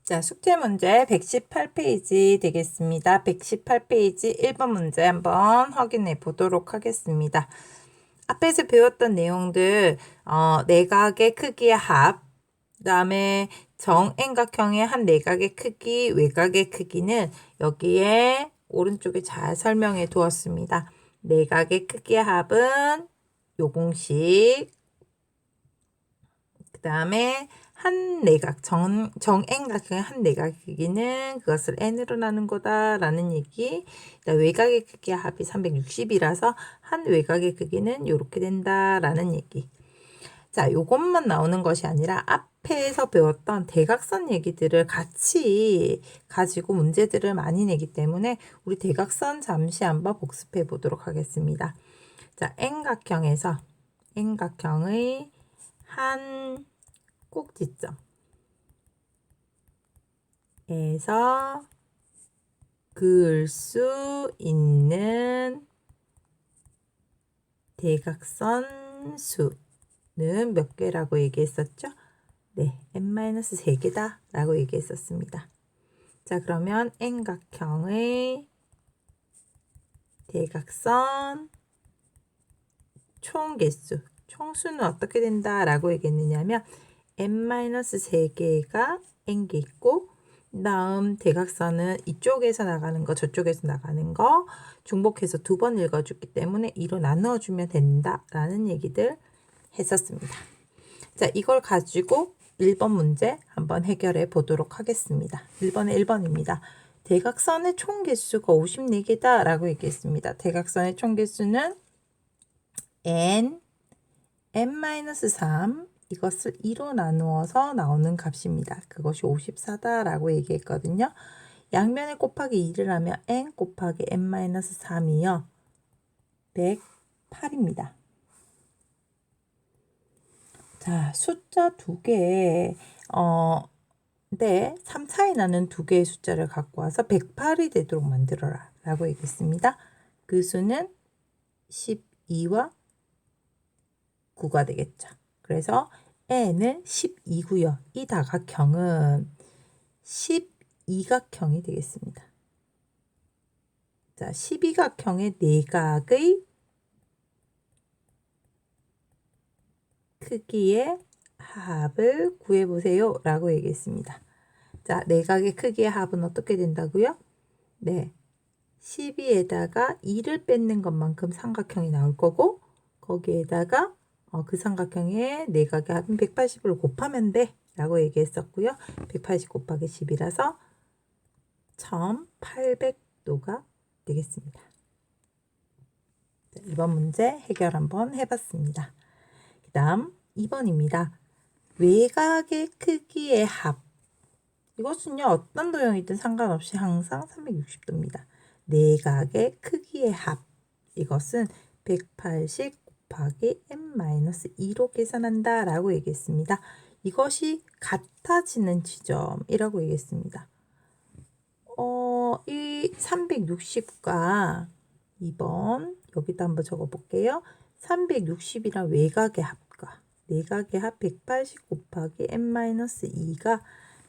자, 숙제 문제 118페이지 되겠습니다. 118페이지 1번 문제 한번 확인해 보도록 하겠습니다. 앞에서 배웠던 내용들, 내각의 크기의 합, 그 다음에 정円각형의 한 내각의 크기, 외각의 크기는 여기에 오른쪽에 잘 설명해 두었습니다. 내각의 크기의 합은 요 공식, 그 다음에 한 내각, 정円각형의 한 내각의 크기는 그것을 n으로 나눈 거다라는 얘기. 외각의 크기의 합이 360이라서 한 외각의 크기는 이렇게 된다라는 얘기. 자, 요것만 나오는 것이 아니라 앞에서 배웠던 대각선 얘기들을 같이 가지고 문제들을 많이 내기 때문에 우리 대각선 잠시 한번 복습해 보도록 하겠습니다. 자, N각형의 한 꼭지점에서 그을 수 있는 대각선 수는 몇 개라고 얘기했었죠? 네, n-3개다 라고 얘기했었습니다. 자, 그러면 N각형의 대각선 총수는 어떻게 된다 라고 얘기했느냐면 n-3개가 n개 있고 다음 대각선은 이쪽에서 나가는 거 저쪽에서 나가는 거 중복해서 두 번 읽어줬기 때문에 2로 나누어주면 된다라는 얘기들 했었습니다. 자, 이걸 가지고 1번 문제 한번 해결해 보도록 하겠습니다. 1번에 1번입니다. 대각선의 총 개수가 54개다 라고 얘기했습니다. 대각선의 총 개수는 n-3 이것을 2로 나누어서 나오는 값입니다. 그것이 54다 라고 얘기했거든요. 양면에 곱하기 2를 하면 n 곱하기 n-3이요. 108입니다. 자, 숫자 두 개에 3 차이 나는 두 개의 숫자를 갖고 와서 108이 되도록 만들어라 라고 얘기했습니다. 그 수는 12와 9가 되겠죠. 그래서 n은 12고요. 이 다각형은 12각형이 되겠습니다. 자, 12각형의 내각의 크기의 합을 구해보세요 라고 얘기했습니다. 자, 내각의 크기의 합은 어떻게 된다고요? 네, 12에다가 2를 뺏는 것만큼 삼각형이 나올 거고 거기에다가 그 삼각형의 내각의 합은 180을 곱하면 돼 라고 얘기했었고요. 180 곱하기 10이라서 1800도가 되겠습니다. 자, 이번 문제 해결 한번 해봤습니다. 그 다음 2번입니다. 외곽의 크기의 합. 이것은요, 어떤 도형이든 상관없이 항상 360도입니다. 내각의 크기의 합. 이것은 180 곱하기 n-2로 계산한다 라고 얘기했습니다. 이것이 같아지는 지점이라고 얘기했습니다. 이 360과 2번 여기다 한번 적어볼게요. 360이랑 외곽의 합과 내각의 합 180 곱하기 n-2가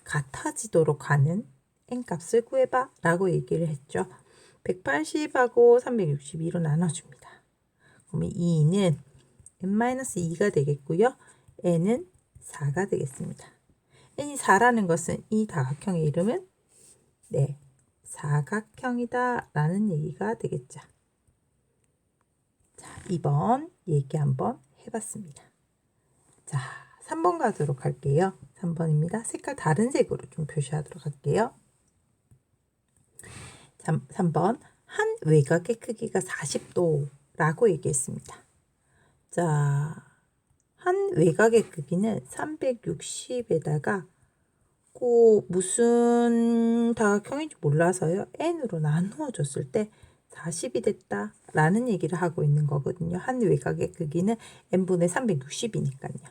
같아지도록 하는 n값을 구해봐 라고 얘기를 했죠. 180하고 362로 나눠줍니다. 그러면 2는 n-2가 되겠고요. n은 4가 되겠습니다. n이 4라는 것은 이 다각형의 이름은 네, 사각형이다 라는 얘기가 되겠죠. 자, 2번 얘기 한번 해봤습니다. 자, 3번 가도록 할게요. 3번입니다. 색깔 다른 색으로 좀 표시하도록 할게요. 3번 한 외곽의 크기가 40도라고 얘기했습니다. 자, 한 외곽의 크기는 360에다가 무슨 다각형인지 몰라서요. n으로 나누어 줬을 때 40이 됐다 라는 얘기를 하고 있는 거거든요. 한 외곽의 크기는 n분의 360이니까요.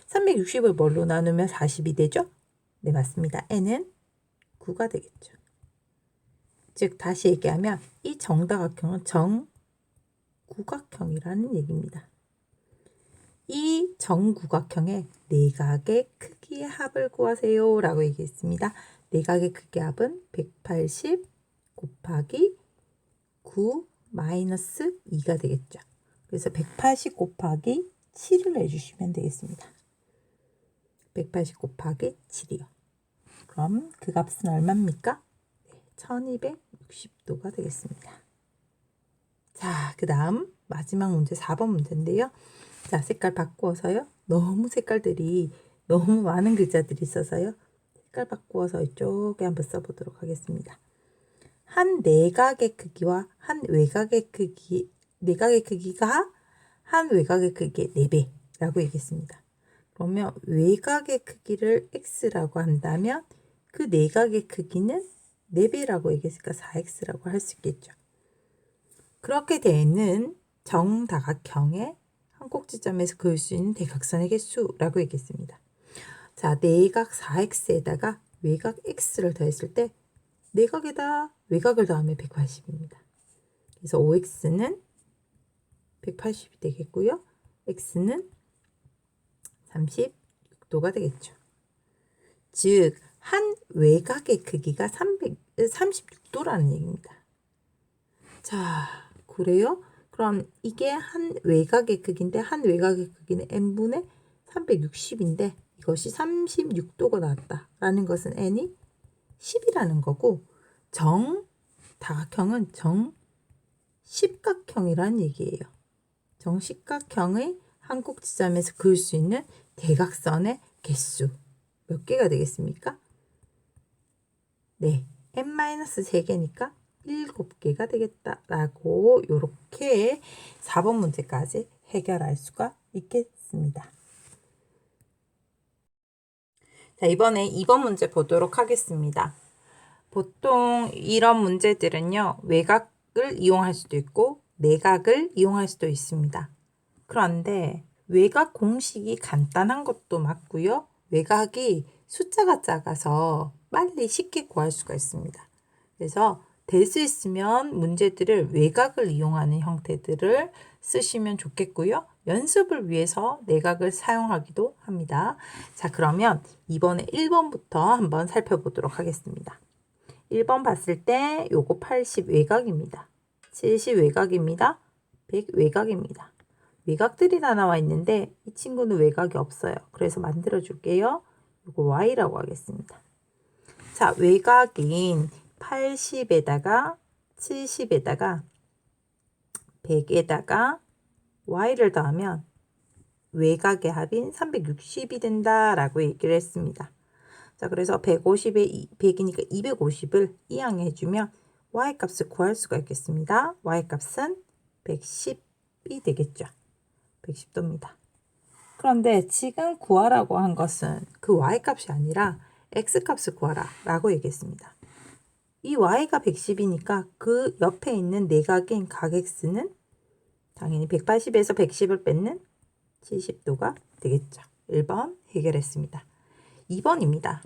360을 뭘로 나누면 40이 되죠? 네, 맞습니다. n은 9가 되겠죠. 즉 다시 얘기하면 이 정다각형은 정구각형이라는 얘기입니다. 이 정구각형의 내각의 크기의 합을 구하세요 라고 얘기했습니다. 내각의 크기의 합은 180 곱하기 9 마이너스 2가 되겠죠. 그래서 180 곱하기 7을 해주시면 되겠습니다. 180 곱하기 7이요. 그럼 그 값은 얼마입니까? 1260도가 되겠습니다. 자, 그 다음 마지막 문제 4번 문제인데요. 자, 색깔 바꾸어서요. 너무 색깔들이 너무 많은 글자들이 있어서요. 색깔 바꾸어서 이쪽에 한번 써보도록 하겠습니다. 한 내각의 크기와 한 외곽의 크기, 내각의 크기가 한 외곽의 크기의 4배라고 얘기했습니다. 그러면 외곽의 크기를 x라고 한다면 그 내각의 크기는 4배라고 얘기했으니까 4x라고 할 수 있겠죠. 그렇게 되는 정다각형의 한 꼭지점에서 그을 수 있는 대각선의 개수라고 얘기했습니다. 자, 내각 4x에다가 외곽 x를 더했을 때 내각에다 외곽을 더하면 180입니다. 그래서 5x는 180이 되겠고요. x는 36도가 되겠죠. 즉, 한 외곽의 크기가 36도라는 얘기입니다. 자, 그래요? 그럼 이게 한 외곽의 크기인데 한 외곽의 크기는 n분의 360인데 이것이 36도가 나왔다라는 것은 n이 10이라는 거고 정다각형은 정십각형이라는 얘기예요. 정십각형의 한 꼭지점에서 그을 수 있는 대각선의 개수 몇 개가 되겠습니까? 네, n-3개니까 7개가 되겠다라고 이렇게 4번 문제까지 해결할 수가 있겠습니다. 자, 이번에 2번 문제 보도록 하겠습니다. 보통 이런 문제들은요, 외곽을 이용할 수도 있고 내각을 이용할 수도 있습니다. 그런데 외곽 공식이 간단한 것도 맞고요. 외곽이 숫자가 작아서 빨리 쉽게 구할 수가 있습니다. 그래서 될 수 있으면 문제들을 외곽을 이용하는 형태들을 쓰시면 좋겠고요. 연습을 위해서 내각을 사용하기도 합니다. 자, 그러면 이번에 1번부터 한번 살펴보도록 하겠습니다. 1번 봤을 때 요거 80 외곽입니다. 70 외곽입니다. 100 외곽입니다. 외곽들이 다 나와 있는데 이 친구는 외곽이 없어요. 그래서 만들어 줄게요. 요거 y라고 하겠습니다. 자, 외곽인 80에다가 70에다가 100에다가 y를 더하면 외곽의 합인 360이 된다라고 얘기를 했습니다. 자, 그래서 150에 100이니까 250을 이항해 주면 y 값을 구할 수가 있겠습니다. y 값은 110이 되겠죠. 110도입니다. 그런데 지금 구하라고 한 것은 그 y 값이 아니라 x 값을 구하라 라고 얘기했습니다. 이 y가 110이니까 그 옆에 있는 내각인 각 x는 당연히 180에서 110을 뺏는 70도가 되겠죠. 1번 해결했습니다. 2번입니다.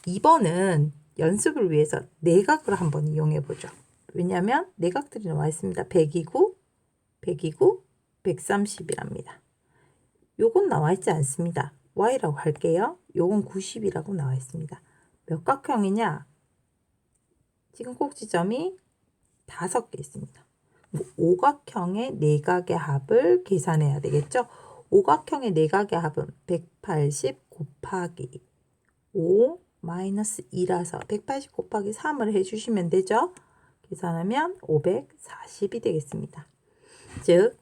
2번은 연습을 위해서 내각을 한번 이용해 보죠. 왜냐하면 내각들이 나와 있습니다. 100이고 130이랍니다. 요건 나와 있지 않습니다. y라고 할게요. 요건 90이라고 나와 있습니다. 몇 각형이냐? 지금 꼭지점이 5개 있습니다. 오각형의 내각의 합을 계산해야 되겠죠. 오각형의 내각의 합은 180 곱하기 5 마이너스 2라서 180 곱하기 3을 해주시면 되죠. 계산하면 540이 되겠습니다. 즉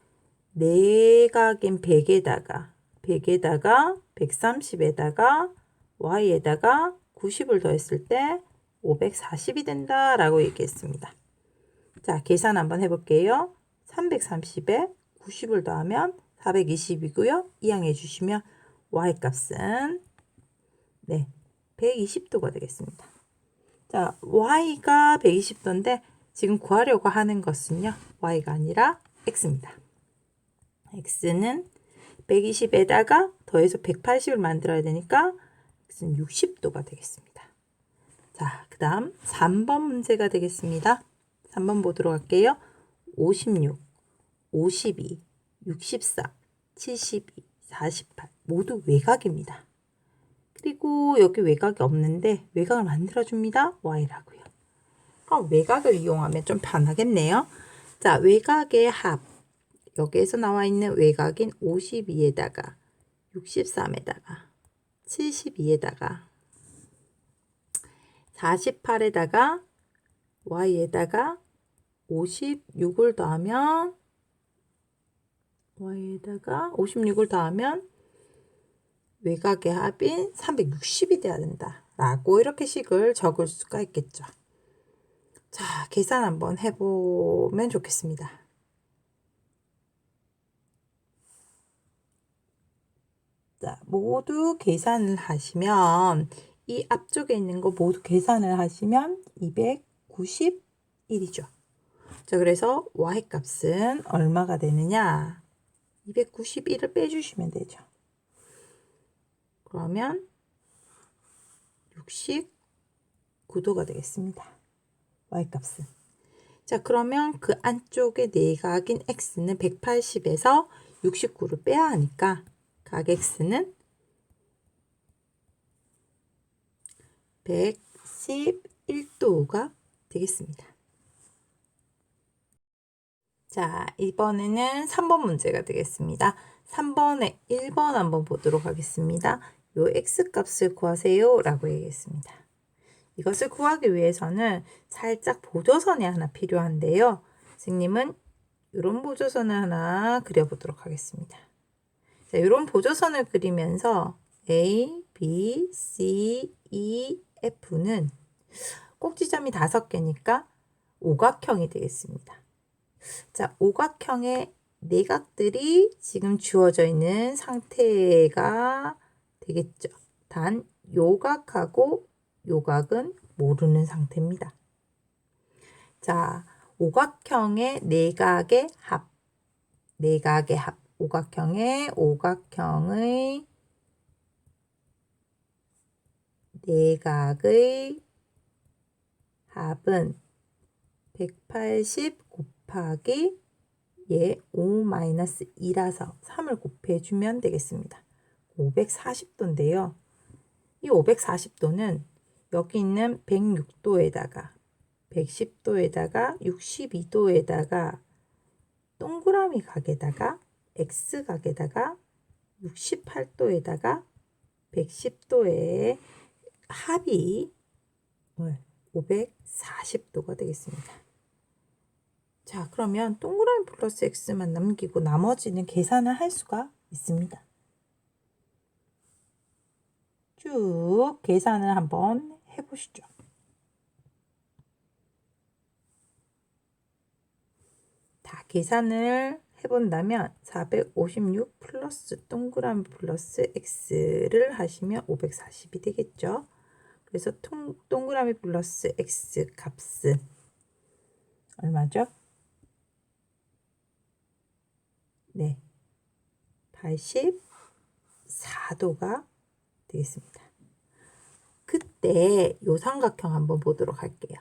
내각인 100에다가 130에다가 y에다가 90을 더했을 때 540이 된다라고 얘기했습니다. 자, 계산 한번 해볼게요. 330에 90을 더하면 420이고요. 이항해 주시면 y값은 120도가 되겠습니다. 자, y가 120도인데 지금 구하려고 하는 것은요. y가 아니라 x입니다. x는 120에다가 더해서 180을 만들어야 되니까 x는 60도가 되겠습니다. 자, 그 다음 3번 문제가 되겠습니다. 3번 보도록 할게요. 56, 52, 64, 72, 48 모두 외곽입니다. 그리고 여기 외곽이 없는데 외곽을 만들어줍니다. y라고요. 그럼 외곽을 이용하면 좀 편하겠네요. 자, 외곽의 합. 여기에서 나와 있는 외곽인 52에다가 63에다가 72에다가 48에다가 y에다가 56을 더하면 y에다가 56을 더하면 외곽의 합인 360이 돼야 된다. 라고 이렇게 식을 적을 수가 있겠죠. 자, 계산 한번 해보면 좋겠습니다. 자, 모두 계산을 하시면 이 앞쪽에 있는 거 모두 계산을 하시면 291이죠. 자, 그래서 y 값은 얼마가 되느냐? 291을 빼주시면 되죠. 그러면 69도가 되겠습니다. y 값은. 자, 그러면 그 안쪽에 내각인 x는 180에서 69를 빼야 하니까 각 x는 111도가 되겠습니다. 자, 이번에는 3번 문제가 되겠습니다. 3번에 1번 한번 보도록 하겠습니다. 요 x값을 구하세요 라고 얘기했습니다. 이것을 구하기 위해서는 살짝 보조선이 하나 필요한데요. 선생님은 이런 보조선을 하나 그려보도록 하겠습니다. 자, 이런 보조선을 그리면서 A, B, C, E, F는 꼭지점이 5개니까 오각형이 되겠습니다. 자, 오각형의 내각들이 지금 주어져 있는 상태가 되겠죠. 단 요각하고 요각은 모르는 상태입니다. 자, 오각형의 내각의 합. 내각의 합. 오각형의 내각의 합은 180 곱하기 5-2라서 3을 곱해주면 되겠습니다. 540도인데요. 이 540도는 여기 있는 106도에다가 110도에다가 62도에다가 동그라미 각에다가 x각에다가 68도에다가 110도의 합이 540도가 되겠습니다. 자, 그러면 동그라미 플러스 x만 남기고 나머지는 계산을 할 수가 있습니다. 쭉 계산을 한번 해보시죠. 다 계산을 해본다면 456 플러스 동그라미 플러스 x를 하시면 540이 되겠죠. 그래서 동그라미 플러스 x 값은 얼마죠? 네, 84도가 되겠습니다. 그때 요 삼각형 한번 보도록 할게요.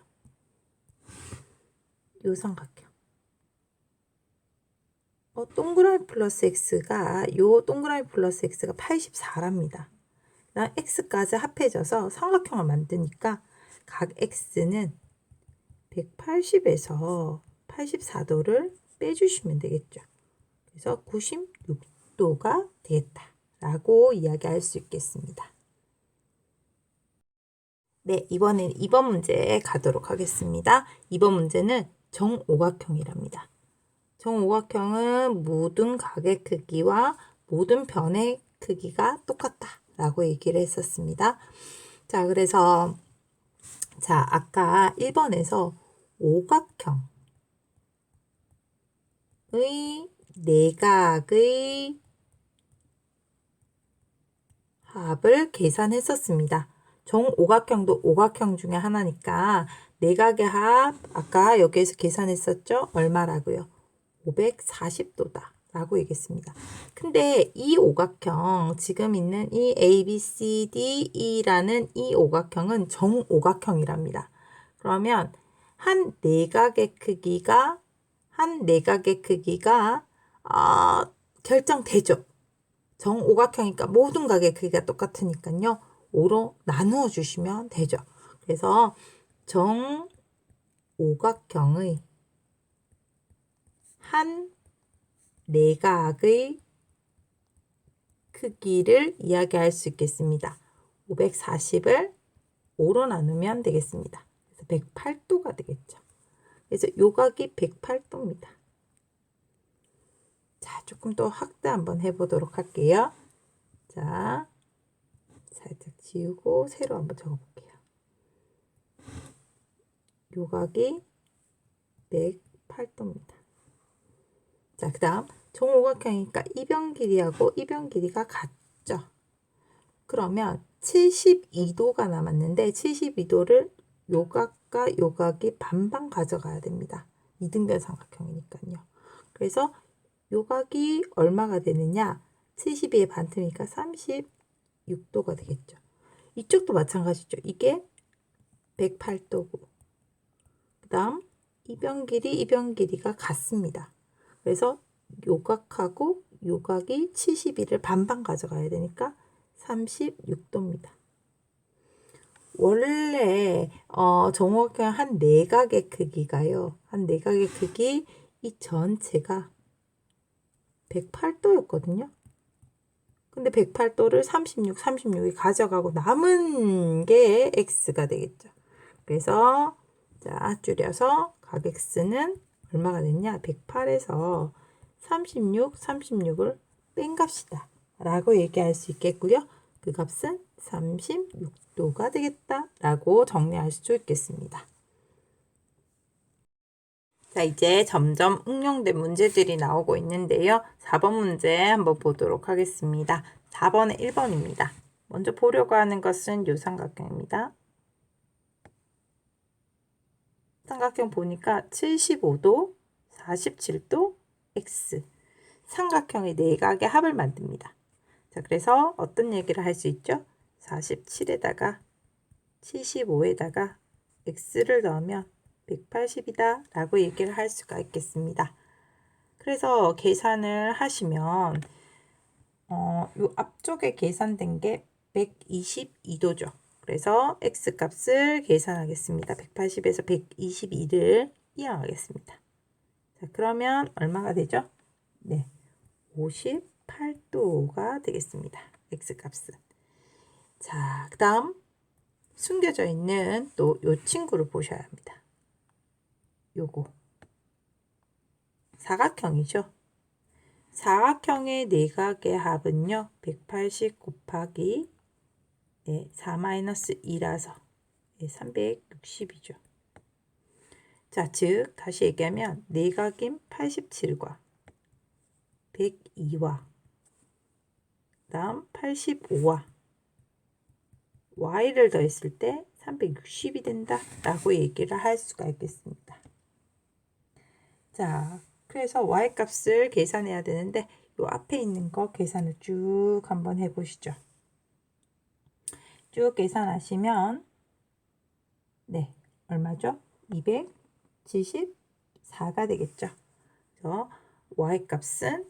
요 삼각형. 동그라미 플러스 x가 요 동그라미 플러스 x가 84랍니다. x까지 합해져서 삼각형을 만드니까 각 x는 180에서 84도를 빼주시면 되겠죠. 그래서 96도가 되겠다라고 이야기할 수 있겠습니다. 네, 이번엔 2번 문제 가도록 하겠습니다. 2번 문제는 정오각형이랍니다. 정오각형은 모든 각의 크기와 모든 변의 크기가 똑같다라고 얘기를 했었습니다. 자, 그래서 자, 아까 1번에서 오각형의 내각의 합을 계산했었습니다. 정오각형도 오각형 중에 하나니까 내각의 합 아까 여기에서 계산했었죠? 얼마라고요? 540도다 라고 얘기했습니다. 근데 이 오각형 지금 있는 이 A, B, C, D, E라는 이 오각형은 정오각형이랍니다. 그러면 한 내각의 크기가 결정되죠. 정오각형이니까 모든 각의 크기가 똑같으니까요. 5로 나누어 주시면 되죠. 그래서 정오각형의 한 내각의 크기를 이야기할 수 있겠습니다. 540을 5로 나누면 되겠습니다. 그래서 108도가 되겠죠. 그래서 요각이 108도입니다. 자, 조금 더 확대 한번 해보도록 할게요. 자, 살짝 지우고 세로 한번 적어볼게요. 요각이 108도입니다. 자, 그 다음 정오각형이니까 이변 길이하고 이변 길이가 같죠. 그러면 72도가 남았는데 72도를 요각과 요각이 반반 가져가야 됩니다. 이등변 삼각형이니까요. 그래서 요각이 얼마가 되느냐? 72의 반틈이니까 36도가 되겠죠. 이쪽도 마찬가지죠. 이게 108도고 그 다음 이변 길이가 같습니다. 그래서 요각하고 요각이 72를 반반 가져가야 되니까 36도입니다. 원래 정오각형 한 내각의 크기가요. 한 내각의 크기 이 전체가 108도였거든요. 근데 108도를 36이 가져가고 남은 게 x가 되겠죠. 그래서 자, 줄여서 각 x는 얼마가 됐냐? 108에서 36을 뺀 값이다 라고 얘기할 수 있겠고요. 그 값은 36도가 되겠다 라고 정리할 수 있겠습니다. 자, 이제 점점 응용된 문제들이 나오고 있는데요. 4번 문제 한번 보도록 하겠습니다. 4번에 1번입니다. 먼저 보려고 하는 것은 요 삼각형입니다. 삼각형 보니까 75도, 47도, x. 삼각형의 내각의 합을 만듭니다. 자, 그래서 어떤 얘기를 할 수 있죠? 47에다가 75에다가 x를 넣으면 180이다 라고 얘기를 할 수가 있겠습니다. 그래서 계산을 하시면 요 앞쪽에 계산된 게 122도죠. 그래서 x 값을 계산하겠습니다. 180에서 122를 이항하겠습니다. 자, 그러면 얼마가 되죠? 네, 58도가 되겠습니다. x 값은. 자, 그 다음 숨겨져 있는 또 요 친구를 보셔야 합니다. 요거 사각형이죠. 사각형의 내각의 합은요 180 곱하기 4-2라서 360이죠. 자, 즉 다시 얘기하면 내각인 87과 102와 그 다음 85와 y를 더했을 때 360이 된다 라고 얘기를 할 수가 있겠습니다. 자, 그래서 y 값을 계산해야 되는데 요 앞에 있는 거 계산을 쭉 한번 해보시죠. 쭉 계산하시면 네, 얼마죠? 274가 되겠죠. 그래서 y 값은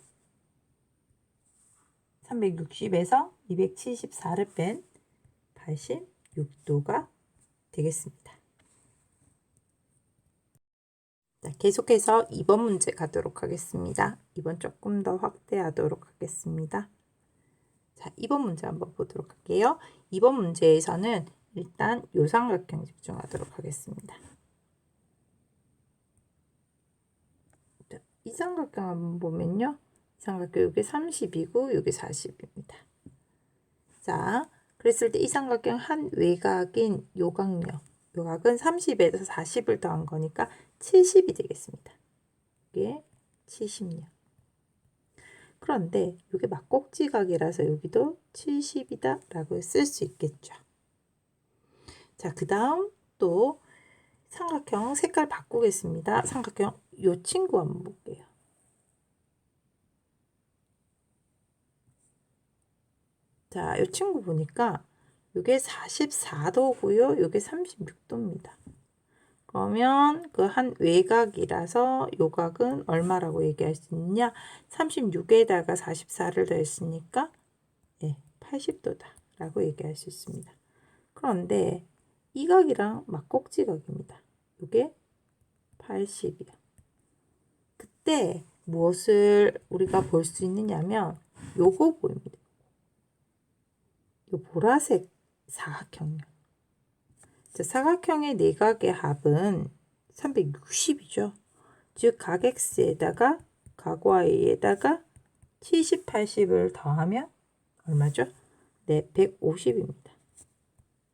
360에서 274를 뺀 86도가 되겠습니다. 자, 계속해서 2번 문제 가도록 하겠습니다. 2번 조금 더 확대하도록 하겠습니다. 자, 2번 문제 한번 보도록 할게요. 2번 문제에서는 일단 요 삼각형 집중하도록 하겠습니다. 자, 이 삼각형 한번 보면요. 이 삼각형 여기 30이고 여기 40입니다. 자, 그랬을 때 이 삼각형 한 외곽인 요각요. 요각은 30에서 40을 더한 거니까 70이 되겠습니다. 이게 70요. 그런데 이게 막꼭지각이라서 여기도 70이다 라고 쓸 수 있겠죠. 자, 그 다음 또 삼각형 색깔 바꾸겠습니다. 삼각형 요 친구 한번 볼게요. 자, 요 친구 보니까 요게 44도고요. 요게 36도입니다. 그러면 그 한 외곽이라서 요각은 얼마라고 얘기할 수 있느냐? 36에다가 44를 더했으니까 80도다 라고 얘기할 수 있습니다. 그런데 이 각이랑 막꼭지각입니다. 이게 80이요. 그때 무엇을 우리가 볼 수 있느냐면 요거 보입니다. 요 보라색 사각형이요. 사각형의 내각의 합은 360이죠. 즉 각 X에다가 각 Y에다가 70, 80을 더하면 얼마죠? 네, 150입니다.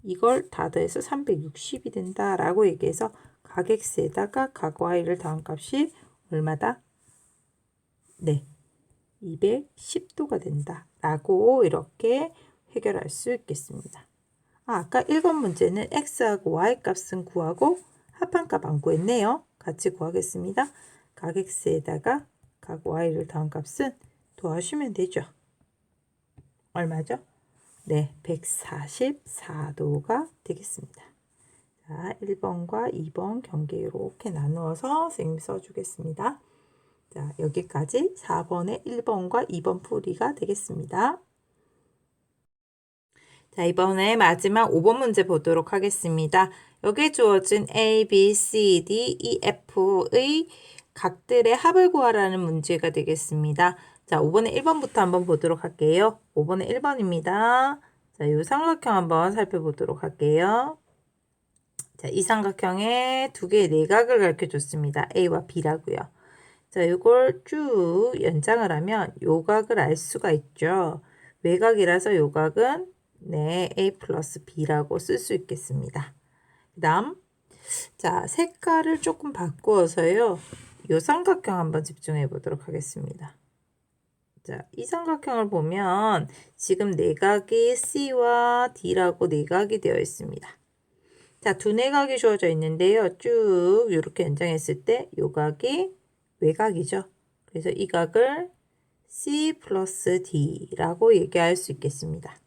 이걸 다 더해서 360이 된다라고 얘기해서 각 X에다가 각 Y를 더한 값이 얼마다? 네, 210도가 된다라고 이렇게 해결할 수 있겠습니다. 아까 1번 문제는 X하고 Y 값은 구하고 합한값 안 구했네요. 같이 구하겠습니다. 각 X에다가 각 Y를 더한 값은 도와주시면 되죠. 얼마죠? 네, 144도가 되겠습니다. 자, 1번과 2번 경계 이렇게 나누어서 선생님이 써주겠습니다. 자, 여기까지 4번의 1번과 2번 풀이가 되겠습니다. 자, 이번에 마지막 5번 문제 보도록 하겠습니다. 여기에 주어진 A, B, C, D, E, F의 각들의 합을 구하라는 문제가 되겠습니다. 자, 5번에 1번부터 한번 보도록 할게요. 5번에 1번입니다. 자, 이 삼각형 한번 살펴보도록 할게요. 자, 이 삼각형에 두 개의 내각을 가르쳐 줬습니다. A와 B라고요. 자, 이걸 쭉 연장을 하면 요 각을 알 수가 있죠. 외곽이라서 요 각은 네, A 플러스 B라고 쓸 수 있겠습니다. 그 다음, 자, 색깔을 조금 바꾸어서요. 요 삼각형 한번 집중해 보도록 하겠습니다. 자, 이 삼각형을 보면 지금 내각이 C와 D라고 내각이 되어 있습니다. 자, 두 내각이 주어져 있는데요. 쭉 이렇게 연장했을 때 요 각이 외곽이죠. 그래서 이 각을 C 플러스 D라고 얘기할 수 있겠습니다.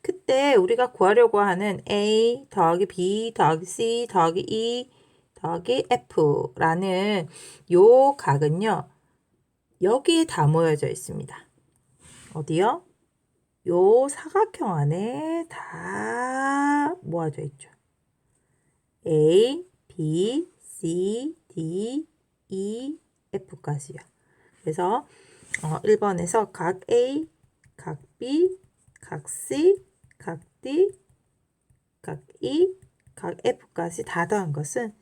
그때 우리가 구하려고 하는 A 더하기 B 더하기 C 더하기 E 더하기 F라는 요 각은요. 여기에 다 모여져 있습니다. 어디요? 요 사각형 안에 다 모아져 있죠. A, B, C, D, E, F까지요. 그래서 1번에서 각 A, 각 B, 각 C, 각 D, 각 E, 각 F까지 다 더한 것은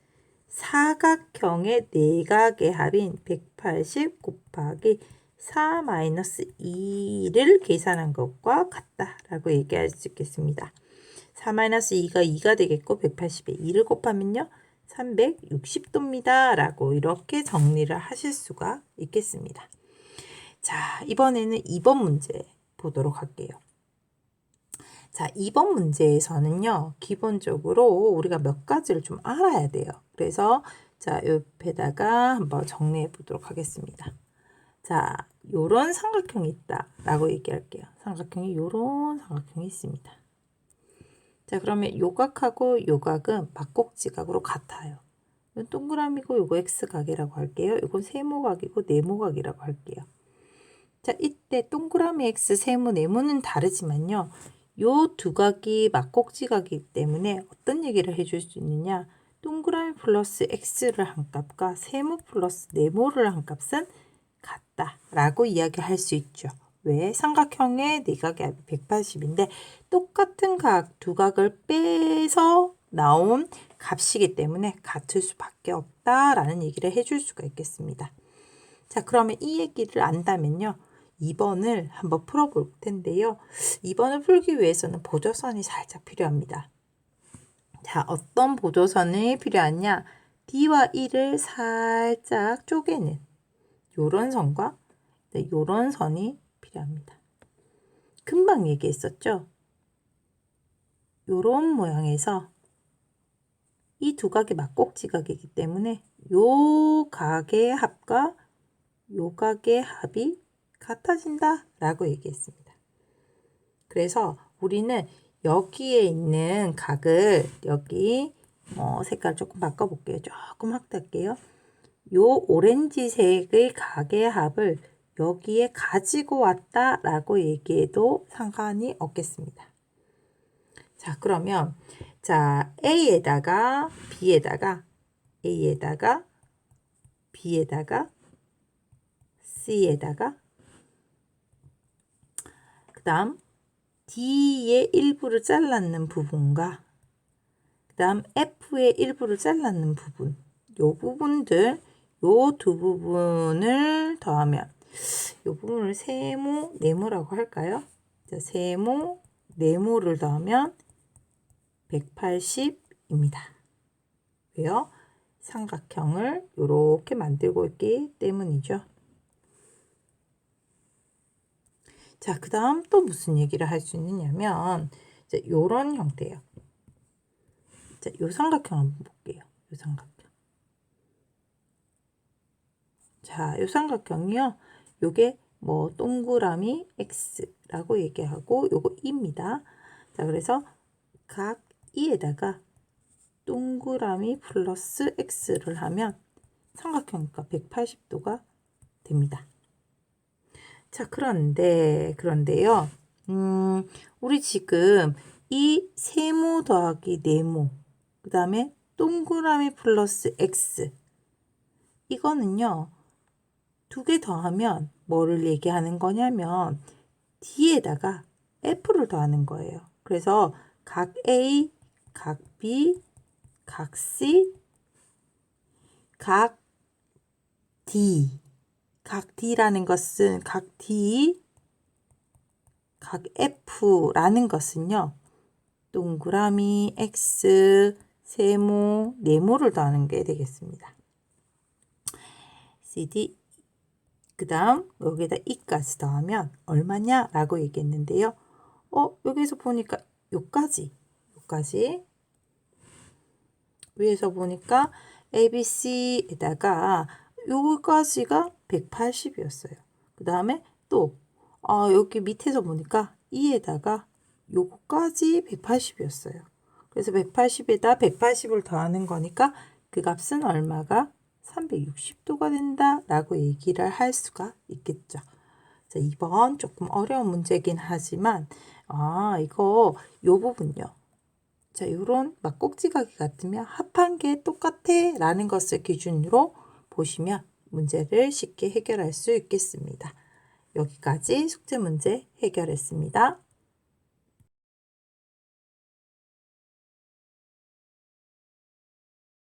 사각형의 내각의 합인 180 곱하기 4-2를 계산한 것과 같다라고 얘기할 수 있겠습니다. 4-2가 2가 되겠고 180에 2를 곱하면요. 360도입니다. 라고 이렇게 정리를 하실 수가 있겠습니다. 자, 이번에는 2번 문제 보도록 할게요. 자, 2번 문제에서는요. 기본적으로 우리가 몇 가지를 좀 알아야 돼요. 그래서 자, 옆에다가 한번 정리해 보도록 하겠습니다. 자, 요런 삼각형이 있다 라고 얘기할게요. 삼각형이 요런 삼각형이 있습니다. 자, 그러면 요각하고 요각은 막꼭지각으로 같아요. 이건 동그라미고 요거 X각이라고 할게요. 이건 세모각이고 네모각이라고 할게요. 자, 이때 동그라미 X, 세모, 네모는 다르지만요. 요 두 각이 막꼭지각이기 때문에 어떤 얘기를 해줄 수 있느냐. 동그라미 플러스 X를 한 값과 세모 플러스 네모를 한 값은 같다라고 이야기할 수 있죠. 왜? 삼각형의 내각의 합이 180인데 똑같은 각 두 각을 빼서 나온 값이기 때문에 같을 수밖에 없다라는 얘기를 해줄 수가 있겠습니다. 자, 그러면 이 얘기를 안다면요. 2번을 한번 풀어볼 텐데요. 2번을 풀기 위해서는 보조선이 살짝 필요합니다. 자, 어떤 보조선이 필요하냐? D와 E를 살짝 쪼개는 요런 선과 요런 선이 필요합니다. 금방 얘기했었죠? 요런 모양에서 이 두 각이 막꼭지각이기 때문에 요 각의 합과 요 각의 합이 같아진다 라고 얘기했습니다. 그래서 우리는 여기에 있는 각을 여기 색깔 조금 바꿔볼게요. 조금 확대할게요. 요 오렌지색의 각의 합을 여기에 가지고 왔다라고 얘기해도 상관이 없겠습니다. 자, 그러면 자, A에다가 B에다가 A에다가 B에다가 C에다가 그 다음 D의 일부를 잘랐는 부분과 그 다음 F의 일부를 잘랐는 부분, 요 부분들, 요 두 부분을 더하면 요 부분을 세모, 네모라고 할까요? 자, 세모, 네모를 더하면 180입니다. 왜요? 삼각형을 이렇게 만들고 있기 때문이죠. 자, 그 다음 또 무슨 얘기를 할 수 있느냐면 요런 형태예요. 자, 요 삼각형 한번 볼게요. 요 삼각형. 자, 요 삼각형이요. 요게 뭐 동그라미 X라고 얘기하고 요거 2입니다. 자, 그래서 각 2에다가 동그라미 플러스 X를 하면 삼각형이니까 180도가 됩니다. 자, 그런데요. 우리 지금 이 세모 더하기 네모, 그 다음에 동그라미 플러스 X, 이거는요, 두 개 더하면 뭐를 얘기하는 거냐면 D에다가 F를 더하는 거예요. 그래서 각 A, 각 B, 각 C, 각 D, 각 D라는 것은 각 D, 각 F라는 것은요. 동그라미 X, 세모, 네모를 더하는 게 되겠습니다. CD, 그 다음 여기다 2까지 더하면 얼마냐? 라고 얘기했는데요. 여기서 보니까 요까지 위에서 보니까 ABC에다가 요까지가 180이었어요. 그 다음에 또 여기 밑에서 보니까 2에다가 요거까지 180이었어요. 그래서 180에다 180을 더하는 거니까 그 값은 얼마가 360도가 된다라고 얘기를 할 수가 있겠죠. 자, 2번 조금 어려운 문제긴 하지만 이거 요 부분요. 자, 요런 막 꼭지각이 같으면 합한 게 똑같아 라는 것을 기준으로 보시면 문제를 쉽게 해결할 수 있겠습니다. 여기까지 숙제 문제 해결했습니다.